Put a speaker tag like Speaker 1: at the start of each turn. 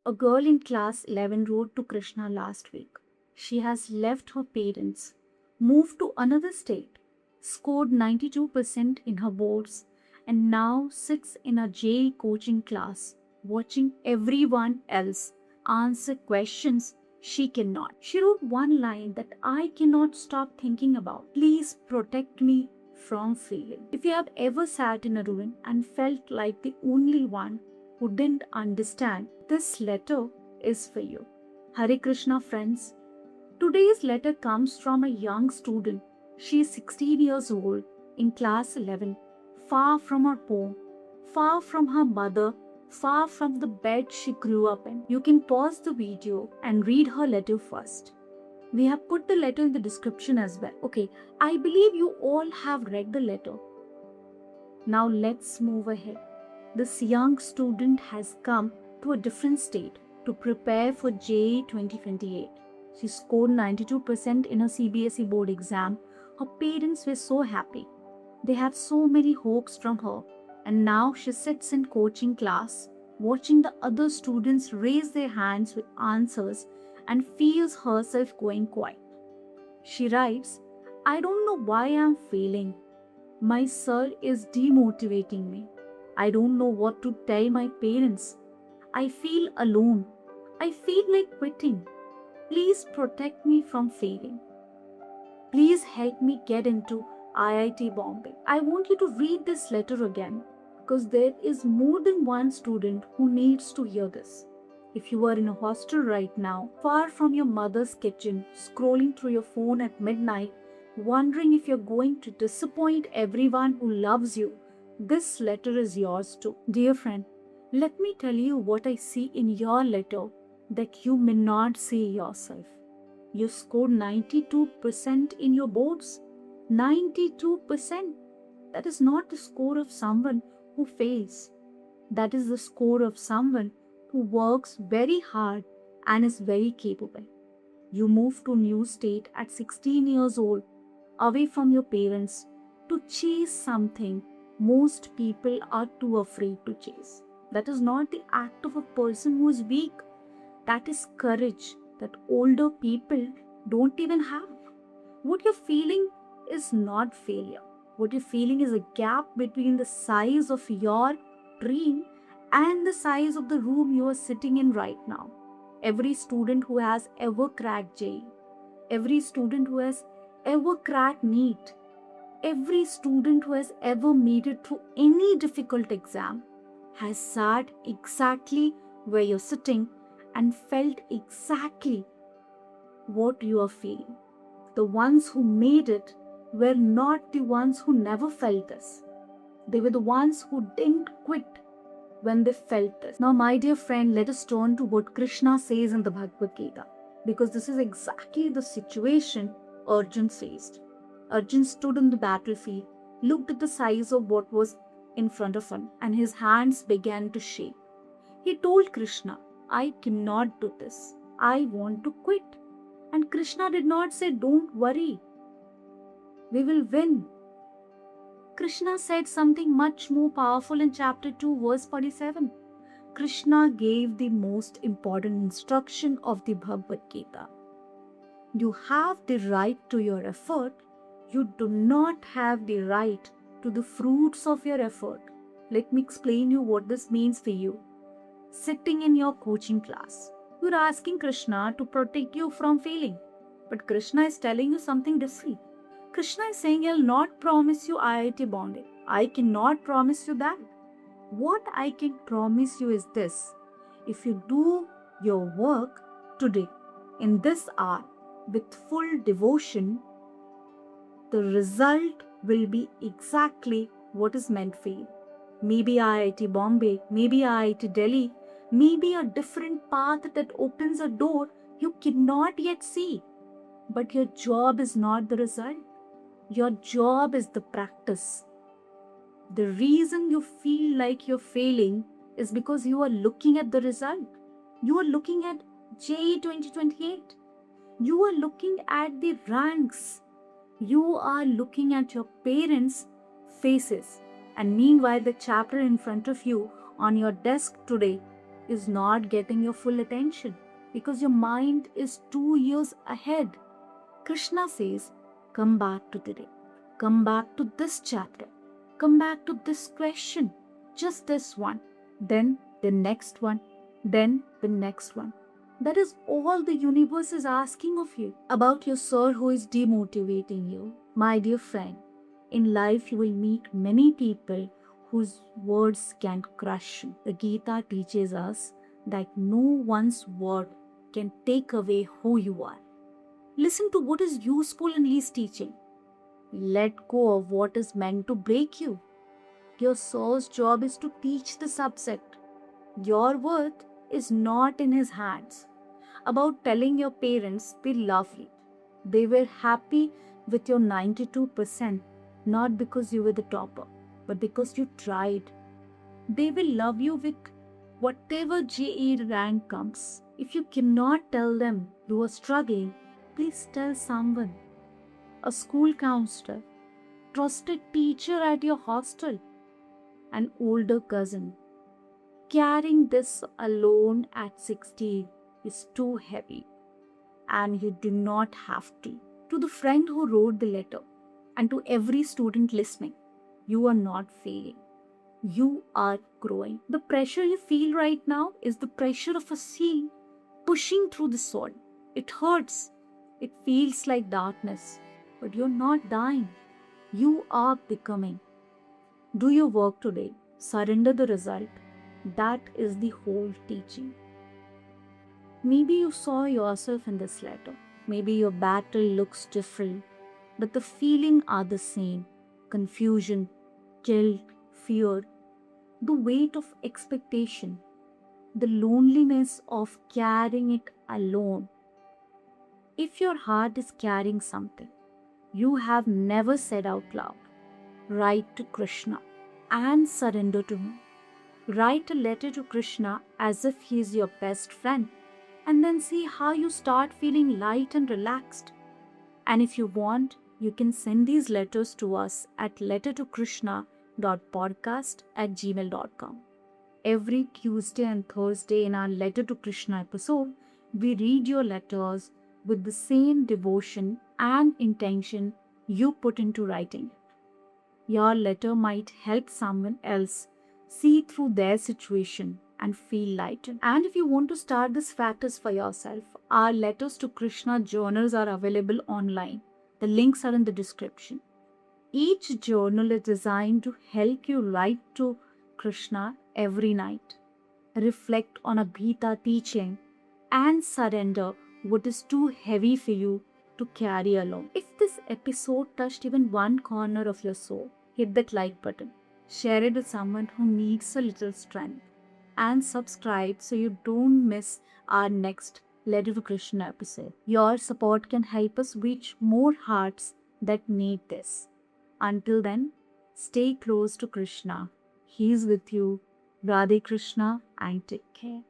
Speaker 1: A girl in class 11 wrote to Krishna last week. She has left her parents, moved to another state, scored 92% in her boards, and now sits in a JEE coaching class, watching everyone else answer questions she cannot. She wrote one line that I cannot stop thinking about. Please protect me from failing. If you have ever sat in a room and felt like the only one who didn't understand, this letter is for you. Hare Krishna, friends. Today's letter comes from a young student. She is 16 years old in class 11, far from her home, far from her mother, far from the bed she grew up in. You can pause the video and read her letter first. We have put the letter in the description as well. Okay, I believe you all have read the letter. Now let's move ahead. This young student has come to a different state to prepare for JEE 2028. She scored 92% in her CBSE board exam. Her parents were so happy. They have so many hopes from her. And now she sits in coaching class, watching the other students raise their hands with answers and feels herself going quiet. She writes, I don't know why I'm failing. My sir is demotivating me. I don't know what to tell my parents. I feel alone. I feel like quitting. Please protect me from failing. Please help me get into IIT Bombay. I want you to read this letter again because there is more than one student who needs to hear this. If you are in a hostel right now, far from your mother's kitchen, scrolling through your phone at midnight, wondering if you're going to disappoint everyone who loves you, this letter is yours too. Dear friend, let me tell you what I see in your letter that you may not see yourself. You scored 92% in your boards. 92%. That is not the score of someone who fails. That is the score of someone who works very hard and is very capable. You moved to a new state at 16 years old, away from your parents, to chase something most people are too afraid to chase. That is not the act of a person who is weak. That is courage that older people don't even have. What you're feeling is not failure. What you're feeling is a gap between the size of your dream and the size of the room you are sitting in right now. Every student who has ever cracked JEE, every student who has ever cracked NEET, every student who has ever made it through any difficult exam has sat exactly where you're sitting and felt exactly what you are feeling. The ones who made it were not the ones who never felt this. They were the ones who didn't quit when they felt this. Now, my dear friend, let us turn to what Krishna says in the Bhagavad Gita, because this is exactly the situation Arjun faced. Arjun stood on the battlefield, looked at the size of what was in front of him, and his hands began to shake. He told Krishna, I cannot do this. I want to quit. And Krishna did not say, don't worry. We will win. Krishna said something much more powerful in chapter 2, verse 47. Krishna gave the most important instruction of the Bhagavad Gita. You have the right to your effort. You do not have the right to the fruits of your effort. Let me explain you what this means for you. Sitting in your coaching class, you're asking Krishna to protect you from failing. But Krishna is telling you something different. Krishna is saying, I'll not promise you IIT Bombay. I cannot promise you that. What I can promise you is this. If you do your work today, in this hour, with full devotion, the result will be exactly what is meant for you. Maybe IIT Bombay, maybe IIT Delhi, maybe a different path that opens a door you cannot yet see. But your job is not the result. Your job is the practice. The reason you feel like you're failing is because you are looking at the result. You are looking at JEE 2028. You are looking at the ranks. You are looking at your parents' faces. And meanwhile, the chapter in front of you on your desk today is not getting your full attention because your mind is 2 years ahead. Krishna says, come back to today. Come back to this chapter. Come back to this question. Just this one. Then the next one. Then the next one. That is all the universe is asking of you. About your sir who is demotivating you. My dear friend, in life you will meet many people whose words can crush you. The Gita teaches us that no one's word can take away who you are. Listen to what is useful in his teaching. Let go of what is meant to break you. Your soul's job is to teach the subject. Your worth is not in his hands. About telling your parents they love you. They were happy with your 92%, not because you were the topper, but because you tried. They will love you with whatever JE rank comes. If you cannot tell them you are struggling, please tell someone. A school counselor, trusted teacher at your hostel, an older cousin. Carrying this alone at 16 is too heavy, and you do not have to. To the friend who wrote the letter, and to every student listening, you are not failing. You are growing. The pressure you feel right now is the pressure of a sea pushing through the soul. It hurts. It feels like darkness, but you're not dying. You are becoming. Do your work today. Surrender the result. That is the whole teaching. Maybe you saw yourself in this letter. Maybe your battle looks different, but the feelings are the same. Confusion, guilt, fear, the weight of expectation, the loneliness of carrying it alone. If your heart is carrying something you have never said out loud, write to Krishna and surrender to him. Write a letter to Krishna as if he is your best friend, and then see how you start feeling light and relaxed. And if you want, you can send these letters to us at lettertokrishna.podcast@gmail.com. Every Tuesday and Thursday in our Letter to Krishna episode, we read your letters with the same devotion and intention you put into writing. Your letter might help someone else see through their situation and feel lightened. And if you want to start this practice for yourself, our Letters to Krishna journals are available online. The links are in the description. Each journal is designed to help you write to Krishna every night, reflect on a Gita teaching, and surrender what is too heavy for you to carry alone. If this episode touched even one corner of your soul, hit that like button. Share it with someone who needs a little strength. And subscribe so you don't miss our next Letter to Krishna episode. Your support can help us reach more hearts that need this. Until then, stay close to Krishna. He is with you. Radhe Krishna, and take care.